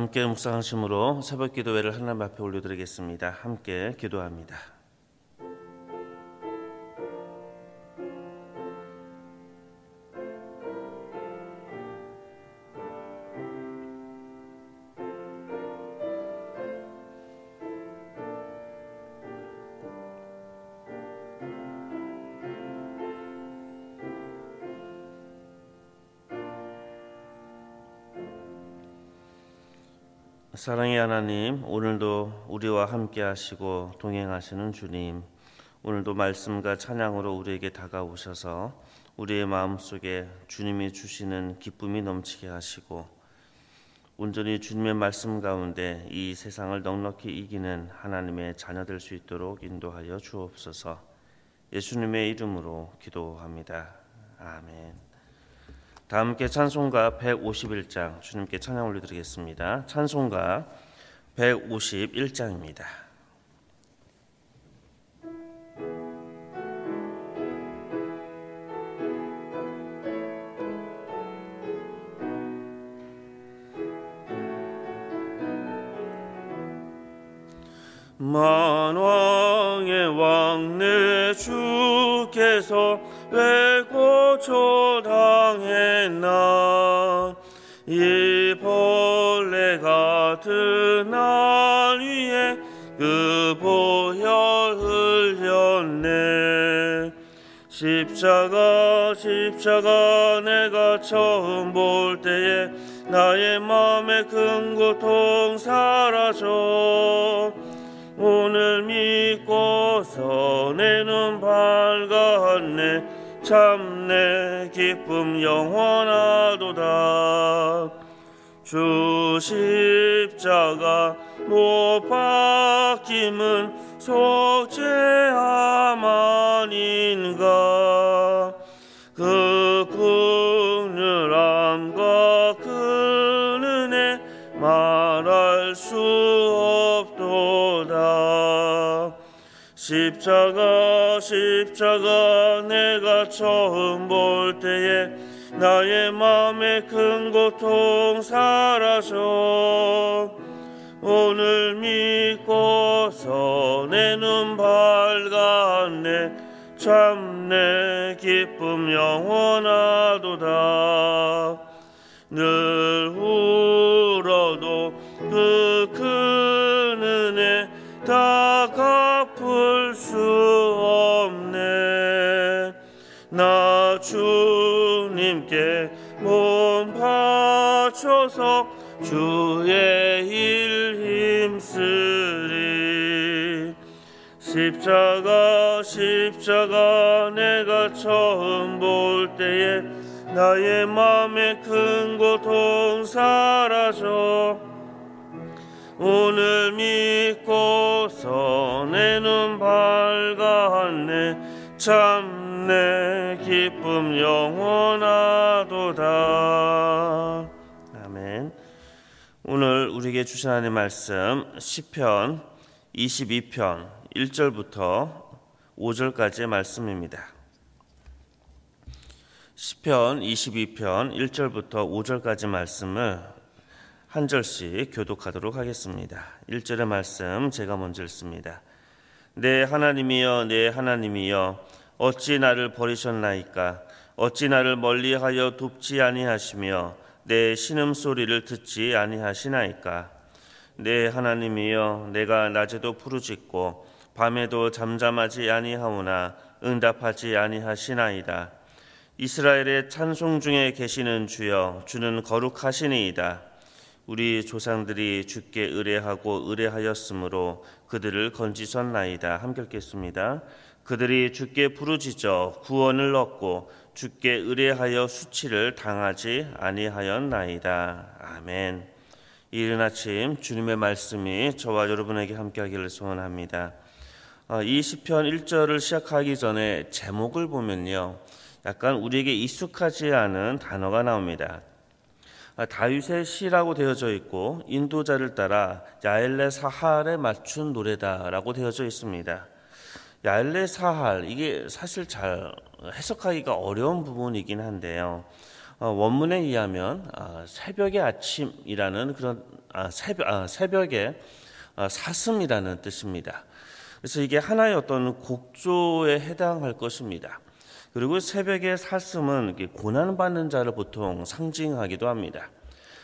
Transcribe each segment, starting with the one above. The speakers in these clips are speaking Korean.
함께 묵상하심으로 새벽 기도회를 하나님 앞에 올려드리겠습니다. 함께 기도합니다. 사랑의 하나님, 오늘도 우리와 함께 하시고 동행하시는 주님, 오늘도 말씀과 찬양으로 우리에게 다가오셔서 우리의 마음속에 주님이 주시는 기쁨이 넘치게 하시고 온전히 주님의 말씀 가운데 이 세상을 넉넉히 이기는 하나님의 자녀 될 수 있도록 인도하여 주옵소서. 예수님의 이름으로 기도합니다. 아멘. 다 함께 찬송가 151장 주님께 찬양 올려드리겠습니다. 찬송가 151장입니다. 만왕의 왕 내 주께서 왜 고초당했나. 이 벌레 같은 날 위에 그 보혈 흘렸네. 십자가 내가 처음 볼 때에 나의 마음의 큰 고통 사라져. 오늘 믿고서 내 눈 밝았네. 참 내 기쁨 영원하도다. 주 십자가 못 박힘은 속죄함 아닌가. 그 긍휼함과 그 은혜 말할 수 없도다. 십자가 내가 처음 볼 때에 나의 마음의 큰 고통 사라져. 오늘 믿고서 내 눈 밝았네. 참 내 기쁨 영원하도다. 늘 울어도 그 큰 은혜 다 갚을 수 없네. 나 주님께 몸 바쳐서 주의 일 힘쓰리. 십자가 내가 처음 볼 때에 나의 마음의 큰 고통 사라져. 오늘 믿고서 내 눈 밝았네. 참 내 기쁨 영원하도다. 아멘. 오늘 우리에게 주신 하나님의 말씀 시편 22편 1절부터 5절까지의 말씀입니다. 시편 22편 1절부터 5절까지 말씀을 한 절씩 교독하도록 하겠습니다. 1절의 말씀 제가 먼저 읽습니다. 내 하나님이여 내 하나님이여 어찌 나를 버리셨나이까. 어찌 나를 멀리하여 돕지 아니하시며 내 신음소리를 듣지 아니하시나이까. 내 하나님이여 내가 낮에도 부르짖고 밤에도 잠잠하지 아니하오나 응답하지 아니하시나이다. 이스라엘의 찬송 중에 계시는 주여 주는 거룩하시니이다. 우리 조상들이 주께 의뢰하고 의뢰하였으므로 그들을 건지셨나이다. 함께 읽겠습니다. 그들이 주께 부르짖어 구원을 얻고 주께 의뢰하여 수치를 당하지 아니하였나이다. 아멘. 이른 아침 주님의 말씀이 저와 여러분에게 함께하기를 소원합니다. 이 시편 1절을 시작하기 전에 제목을 보면요, 약간 우리에게 익숙하지 않은 단어가 나옵니다. 다윗의 시라고 되어져 있고 인도자를 따라 야엘레 사할에 맞춘 노래다라고 되어져 있습니다. 야엘레 사할, 이게 사실 잘 해석하기가 어려운 부분이긴 한데요. 원문에 의하면 새벽의 아침이라는 그런 새벽의 사슴이라는 뜻입니다. 그래서 이게 하나의 어떤 곡조에 해당할 것입니다. 그리고 새벽의 사슴은 고난받는 자를 보통 상징하기도 합니다.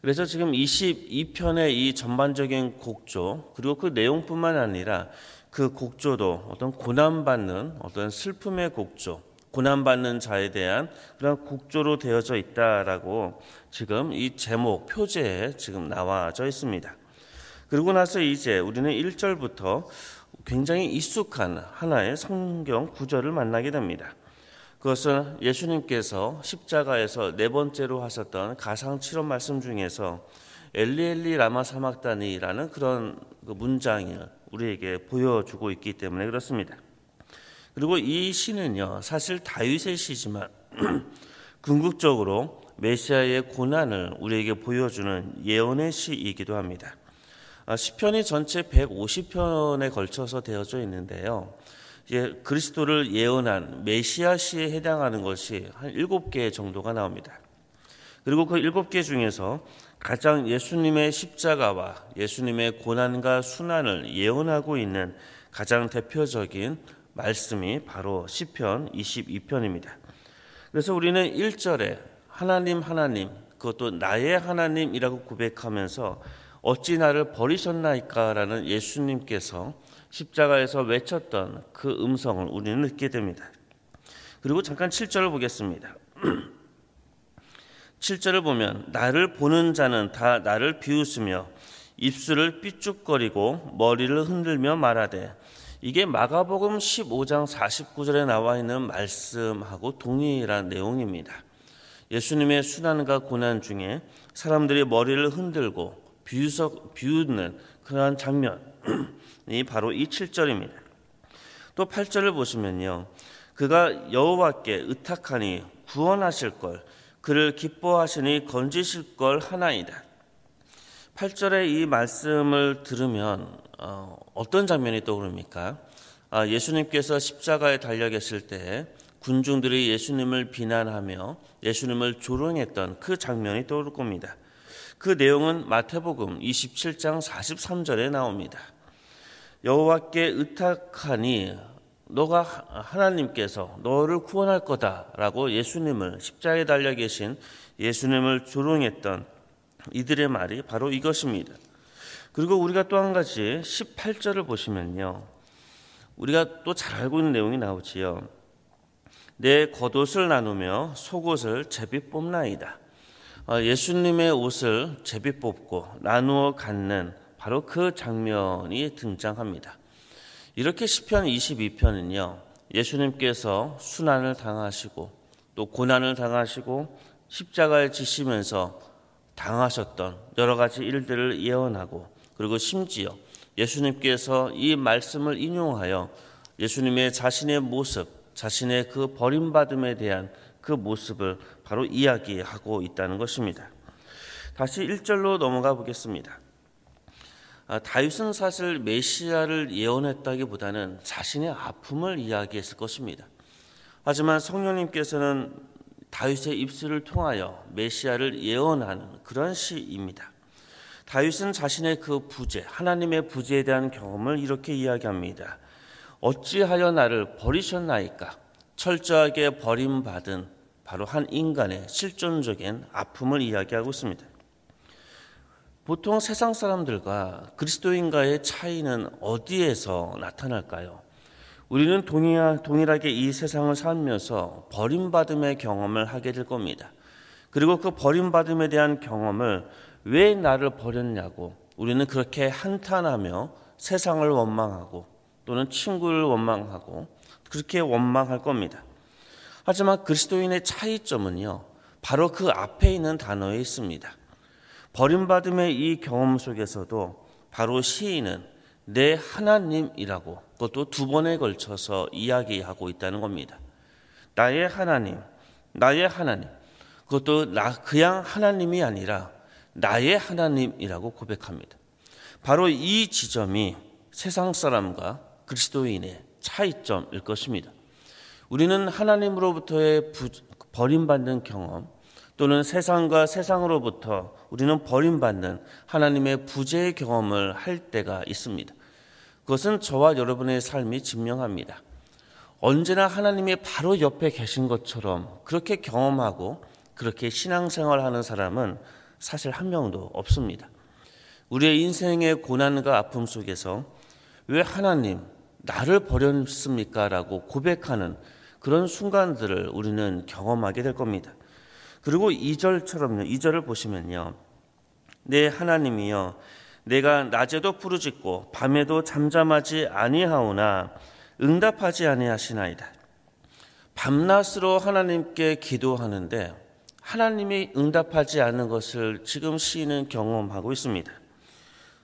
그래서 지금 22편의 이 전반적인 곡조, 그리고 그 내용뿐만 아니라 그 곡조도 어떤 고난받는 어떤 슬픔의 곡조, 고난받는 자에 대한 그런 곡조로 되어져 있다라고 지금 이 제목, 표제에 지금 나와져 있습니다. 그리고 나서 이제 우리는 1절부터 굉장히 익숙한 하나의 성경 구절을 만나게 됩니다. 그것은 예수님께서 십자가에서 네 번째로 하셨던 가상칠언 말씀 중에서 엘리 엘리 라마 사막다니라는 그런 문장을 우리에게 보여주고 있기 때문에 그렇습니다. 그리고 이 시는요, 사실 다윗의 시지만 궁극적으로 메시아의 고난을 우리에게 보여주는 예언의 시이기도 합니다. 시편이 전체 150편에 걸쳐서 되어져 있는데요. 그리스도를 예언한 메시아 시에 해당하는 것이 한 7개 정도가 나옵니다. 그리고 그 7개 중에서 가장 예수님의 십자가와 예수님의 고난과 순환을 예언하고 있는 가장 대표적인 말씀이 바로 시편 22편입니다. 그래서 우리는 1절에 하나님 하나님, 그것도 나의 하나님이라고 고백하면서 어찌 나를 버리셨나이까라는 예수님께서 십자가에서 외쳤던 그 음성을 우리는 듣게 됩니다. 그리고 잠깐 7절을 보겠습니다. 7절을 보면 나를 보는 자는 다 나를 비웃으며 입술을 삐죽거리고 머리를 흔들며 말하되, 이게 마가복음 15장 49절에 나와 있는 말씀하고 동일한 내용입니다. 예수님의 순환과 고난 중에 사람들이 머리를 흔들고 비웃는 그러한 장면이 바로 이 7절입니다. 또 8절을 보시면요, 그가 여호와께 의탁하니 구원하실 걸, 그를 기뻐하시니 건지실 걸 하나이다. 8절의 이 말씀을 들으면 어떤 장면이 떠오릅니까? 예수님께서 십자가에 달려 계실 때 군중들이 예수님을 비난하며 예수님을 조롱했던 그 장면이 떠오를 겁니다. 그 내용은 마태복음 27장 43절에 나옵니다. 여호와께 의탁하니 너가 하나님께서 너를 구원할 거다라고 예수님을, 십자가에 달려 계신 예수님을 조롱했던 이들의 말이 바로 이것입니다. 그리고 우리가 또 한 가지 18절을 보시면요, 우리가 또 잘 알고 있는 내용이 나오지요. 내 겉옷을 나누며 속옷을 제비 뽑나이다. 예수님의 옷을 제비 뽑고 나누어 갖는 바로 그 장면이 등장합니다. 이렇게 시편 22편은요, 예수님께서 순환을 당하시고 또 고난을 당하시고 십자가에 지시면서 당하셨던 여러 가지 일들을 예언하고, 그리고 심지어 예수님께서 이 말씀을 인용하여 예수님의 자신의 모습, 자신의 그 버림받음에 대한 그 모습을 바로 이야기하고 있다는 것입니다. 다시 1절로 넘어가 보겠습니다. 다윗은 사실 메시아를 예언했다기보다는 자신의 아픔을 이야기했을 것입니다. 하지만 성령님께서는 다윗의 입술을 통하여 메시아를 예언하는 그런 시입니다. 다윗은 자신의 그 부재, 하나님의 부재에 대한 경험을 이렇게 이야기합니다. 어찌하여 나를 버리셨나이까? 철저하게 버림받은 바로 한 인간의 실존적인 아픔을 이야기하고 있습니다. 보통 세상 사람들과 그리스도인과의 차이는 어디에서 나타날까요? 우리는 동일하게 이 세상을 살면서 버림받음의 경험을 하게 될 겁니다. 그리고 그 버림받음에 대한 경험을 왜 나를 버렸냐고 우리는 그렇게 한탄하며 세상을 원망하고 또는 친구를 원망하고 그렇게 원망할 겁니다. 하지만 그리스도인의 차이점은요, 바로 그 앞에 있는 단어에 있습니다. 버림받음의 이 경험 속에서도 바로 시인은 내 하나님이라고 그것도 2번에 걸쳐서 이야기하고 있다는 겁니다. 나의 하나님, 나의 하나님. 그것도 그냥 하나님이 아니라 나의 하나님이라고 고백합니다. 바로 이 지점이 세상 사람과 그리스도인의 차이점일 것입니다. 우리는 하나님으로부터의 버림받는 경험, 또는 세상과 세상으로부터 우리는 버림받는 하나님의 부재의 경험을 할 때가 있습니다. 그것은 저와 여러분의 삶이 증명합니다. 언제나 하나님이 바로 옆에 계신 것처럼 그렇게 경험하고 그렇게 신앙생활하는 사람은 사실 한 명도 없습니다. 우리의 인생의 고난과 아픔 속에서 왜 하나님 나를 버렸습니까? 라고 고백하는 그런 순간들을 우리는 경험하게 될 겁니다. 그리고 2절처럼요. 2절을 보시면요. 내 하나님이여 내가 낮에도 부르짖고 밤에도 잠잠하지 아니하오나 응답하지 아니하시나이다. 밤낮으로 하나님께 기도하는데 하나님이 응답하지 않는 것을 지금 시인은 경험하고 있습니다.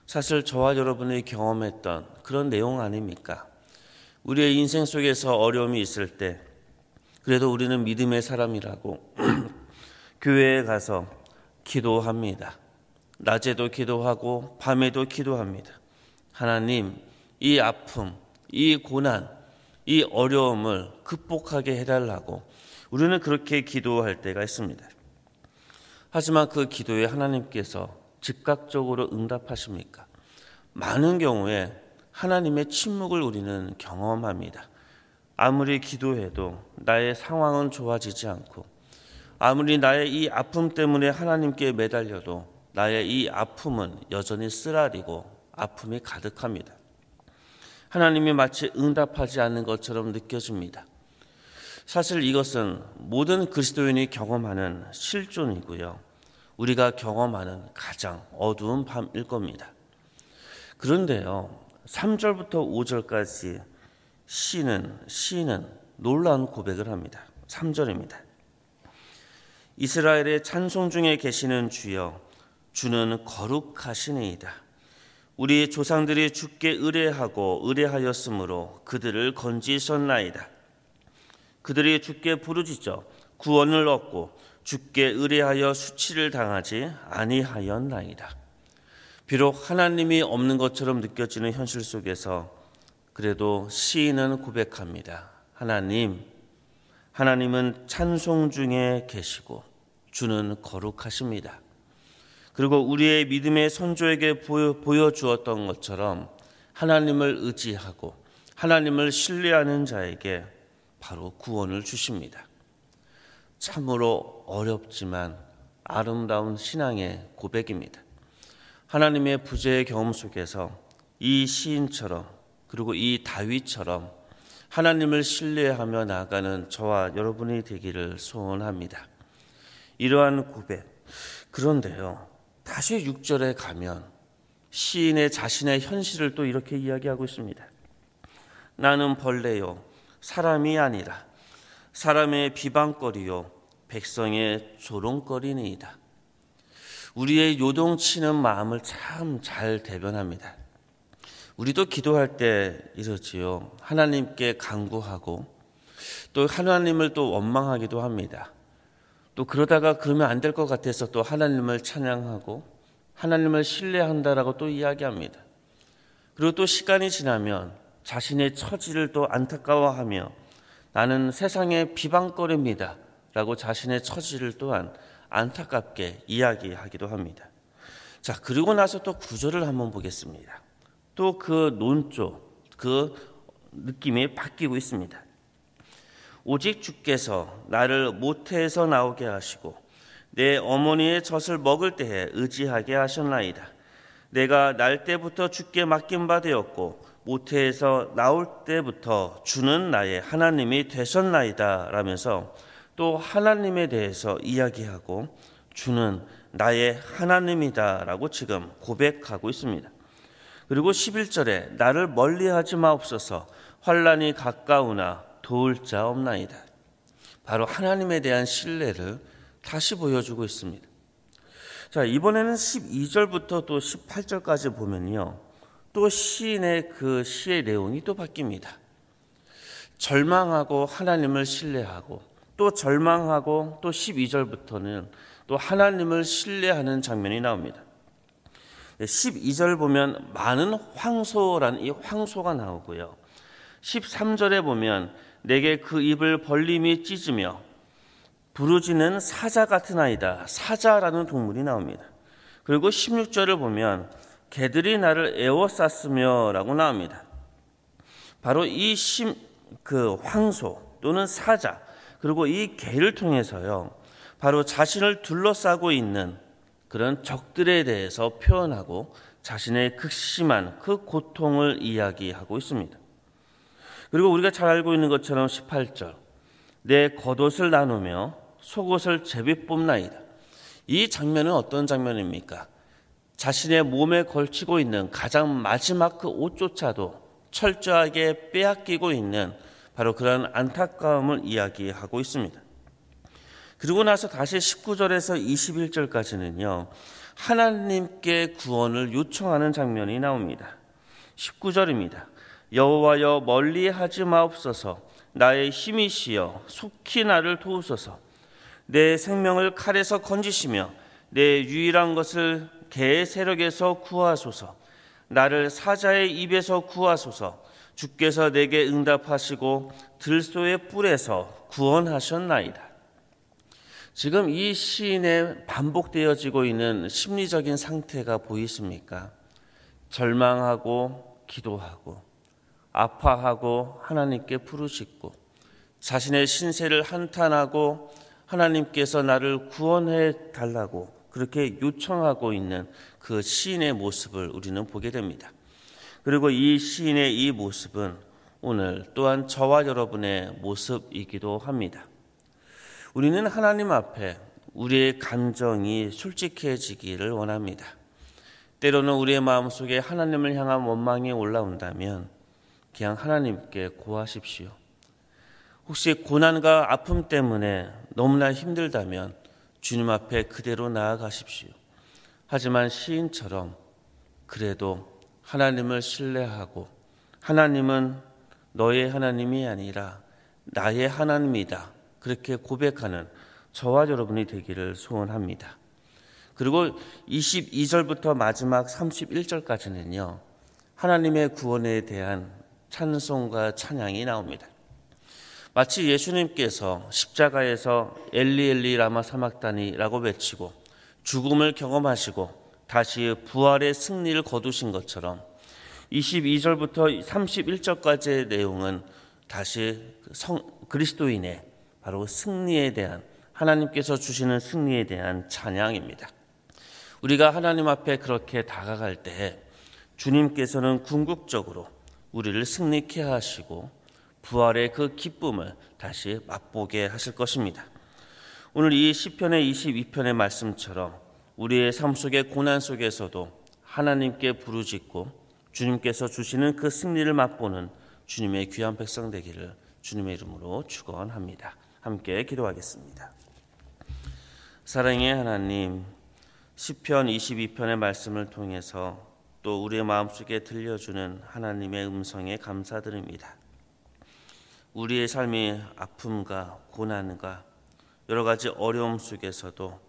사실 저와 여러분이 경험했던 그런 내용 아닙니까? 우리의 인생 속에서 어려움이 있을 때 그래도 우리는 믿음의 사람이라고 교회에 가서 기도합니다. 낮에도 기도하고 밤에도 기도합니다. 하나님, 이 아픔, 이 고난, 이 어려움을 극복하게 해달라고 우리는 그렇게 기도할 때가 있습니다. 하지만 그 기도에 하나님께서 즉각적으로 응답하십니까? 많은 경우에 하나님의 침묵을 우리는 경험합니다. 아무리 기도해도 나의 상황은 좋아지지 않고 아무리 나의 이 아픔 때문에 하나님께 매달려도 나의 이 아픔은 여전히 쓰라리고 아픔이 가득합니다. 하나님이 마치 응답하지 않는 것처럼 느껴집니다. 사실 이것은 모든 그리스도인이 경험하는 실존이고요. 우리가 경험하는 가장 어두운 밤일 겁니다. 그런데요, 3절부터 5절까지 시인은 놀라운 고백을 합니다. 3절입니다. 이스라엘의 찬송 중에 계시는 주여, 주는 거룩하시니이다. 우리 조상들이 주께 의뢰하였으므로 그들을 건지셨나이다. 그들이 주께 부르짖어 구원을 얻고 주께 의뢰하여 수치를 당하지 아니하였나이다. 비록 하나님이 없는 것처럼 느껴지는 현실 속에서 그래도 시인은 고백합니다. 하나님은 찬송 중에 계시고 주는 거룩하십니다. 그리고 우리의 믿음의 선조에게 보여주었던 것처럼 하나님을 의지하고 하나님을 신뢰하는 자에게 바로 구원을 주십니다. 참으로 어렵지만 아름다운 신앙의 고백입니다. 하나님의 부재의 경험 속에서 이 시인처럼 그리고 이 다윗처럼 하나님을 신뢰하며 나아가는 저와 여러분이 되기를 소원합니다. 이러한 고백. 그런데요, 다시 6절에 가면 시인의 자신의 현실을 또 이렇게 이야기하고 있습니다. 나는 벌레요 사람이 아니라 사람의 비방거리요 백성의 조롱거리니이다. 우리의 요동치는 마음을 참 잘 대변합니다. 우리도 기도할 때 이러지요. 하나님께 간구하고 또 하나님을 또 원망하기도 합니다. 또 그러다가 그러면 안 될 것 같아서 또 하나님을 찬양하고 하나님을 신뢰한다라고 또 이야기합니다. 그리고 또 시간이 지나면 자신의 처지를 또 안타까워하며 나는 세상의 비방거리입니다 라고 자신의 처지를 또한 안타깝게 이야기하기도 합니다. 자, 그리고 나서 또 구절을 한번 보겠습니다. 또 그 논조, 그 느낌이 바뀌고 있습니다. 오직 주께서 나를 모태에서 나오게 하시고 내 어머니의 젖을 먹을 때에 의지하게 하셨나이다. 내가 날 때부터 주께 맡긴 바 되었고 모태에서 나올 때부터 주는 나의 하나님이 되셨나이다 라면서 또 하나님에 대해서 이야기하고 주는 나의 하나님이다 라고 지금 고백하고 있습니다. 그리고 11절에 나를 멀리하지 마옵소서 환난이 가까우나 도울 자 없나이다. 바로 하나님에 대한 신뢰를 다시 보여주고 있습니다. 자, 이번에는 12절부터 또 18절까지 보면요, 또 시인의 그 시의 내용이 또 바뀝니다. 절망하고 하나님을 신뢰하고 또 절망하고 또 12절부터는 또 하나님을 신뢰하는 장면이 나옵니다. 12절 보면 많은 황소라는 이 황소가 나오고요. 13절에 보면 내게 그 입을 벌림이 찢으며 부르짖는 사자 같은 아이다. 사자라는 동물이 나옵니다. 그리고 16절을 보면 개들이 나를 에워쌌으며 라고 나옵니다. 바로 이 황소 또는 사자 그리고 이 개를 통해서요, 바로 자신을 둘러싸고 있는 그런 적들에 대해서 표현하고 자신의 극심한 그 고통을 이야기하고 있습니다. 그리고 우리가 잘 알고 있는 것처럼 18절, 내 겉옷을 나누며 속옷을 제비 뽑나이다. 이 장면은 어떤 장면입니까? 자신의 몸에 걸치고 있는 가장 마지막 그 옷조차도 철저하게 빼앗기고 있는 바로 그런 안타까움을 이야기하고 있습니다. 그리고 나서 다시 19절에서 21절까지는요, 하나님께 구원을 요청하는 장면이 나옵니다. 19절입니다. 여호와여 멀리하지 마옵소서. 나의 힘이시여 속히 나를 도우소서. 내 생명을 칼에서 건지시며 내 유일한 것을 개의 세력에서 구하소서. 나를 사자의 입에서 구하소서. 주께서 내게 응답하시고 들소의 뿔에서 구원하셨나이다. 지금 이 시인의 반복되어지고 있는 심리적인 상태가 보이십니까? 절망하고 기도하고 아파하고 하나님께 부르짖고 자신의 신세를 한탄하고 하나님께서 나를 구원해 달라고 그렇게 요청하고 있는 그 시인의 모습을 우리는 보게 됩니다. 그리고 이 시인의 이 모습은 오늘 또한 저와 여러분의 모습이기도 합니다. 우리는 하나님 앞에 우리의 감정이 솔직해지기를 원합니다. 때로는 우리의 마음속에 하나님을 향한 원망이 올라온다면 그냥 하나님께 고하십시오. 혹시 고난과 아픔 때문에 너무나 힘들다면 주님 앞에 그대로 나아가십시오. 하지만 시인처럼 그래도 하나님을 신뢰하고 하나님은 너의 하나님이 아니라 나의 하나님이다. 그렇게 고백하는 저와 여러분이 되기를 소원합니다. 그리고 22절부터 마지막 31절까지는요. 하나님의 구원에 대한 찬송과 찬양이 나옵니다. 마치 예수님께서 십자가에서 엘리 엘리 라마 사막다니라고 외치고 죽음을 경험하시고 다시 부활의 승리를 거두신 것처럼 22절부터 31절까지의 내용은 다시 그리스도인의 바로 승리에 대한 하나님께서 주시는 승리에 대한 찬양입니다. 우리가 하나님 앞에 그렇게 다가갈 때 주님께서는 궁극적으로 우리를 승리케 하시고 부활의 그 기쁨을 다시 맛보게 하실 것입니다. 오늘 이 시편의 22편의 말씀처럼 우리의 삶 속의 고난 속에서도 하나님께 부르짖고 주님께서 주시는 그 승리를 맛보는 주님의 귀한 백성 되기를 주님의 이름으로 축원합니다. 함께 기도하겠습니다. 사랑의 하나님, 시편 22편의 말씀을 통해서 또 우리의 마음속에 들려주는 하나님의 음성에 감사드립니다. 우리의 삶의 아픔과 고난과 여러 가지 어려움 속에서도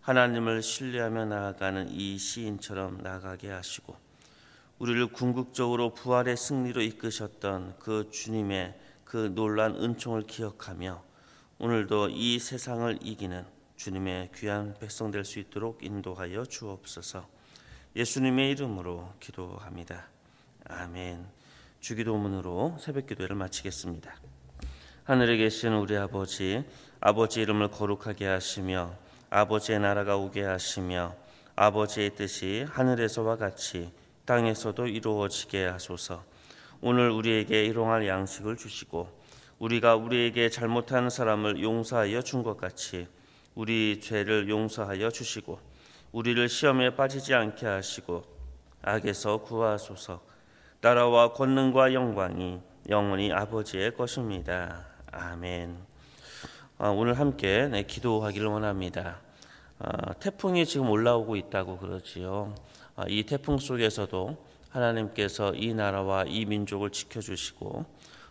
하나님을 신뢰하며 나아가는 이 시인처럼 나아가게 하시고 우리를 궁극적으로 부활의 승리로 이끄셨던 그 주님의 그 놀라운 은총을 기억하며 오늘도 이 세상을 이기는 주님의 귀한 백성 될 수 있도록 인도하여 주옵소서. 예수님의 이름으로 기도합니다. 아멘. 주기도문으로 새벽기도를 마치겠습니다. 하늘에 계신 우리 아버지, 아버지 이름을 거룩하게 하시며 아버지의 나라가 오게 하시며 아버지의 뜻이 하늘에서와 같이 땅에서도 이루어지게 하소서. 오늘 우리에게 일용할 양식을 주시고 우리가 우리에게 잘못한 사람을 용서하여 준 것 같이 우리 죄를 용서하여 주시고 우리를 시험에 빠지지 않게 하시고 악에서 구하소서. 나라와 권능과 영광이 영원히 아버지의 것입니다. 아멘. 오늘 함께 기도하기를 원합니다. 태풍이 지금 올라오고 있다고 그러지요. 이 태풍 속에서도 하나님께서 이 나라와 이 민족을 지켜주시고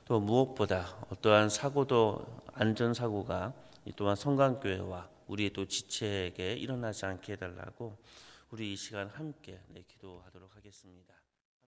또 무엇보다 어떠한 사고도 안전사고가 또한 성강교회와 우리 또 지체에게 일어나지 않게 해달라고 우리 이 시간 함께 기도하도록 하겠습니다.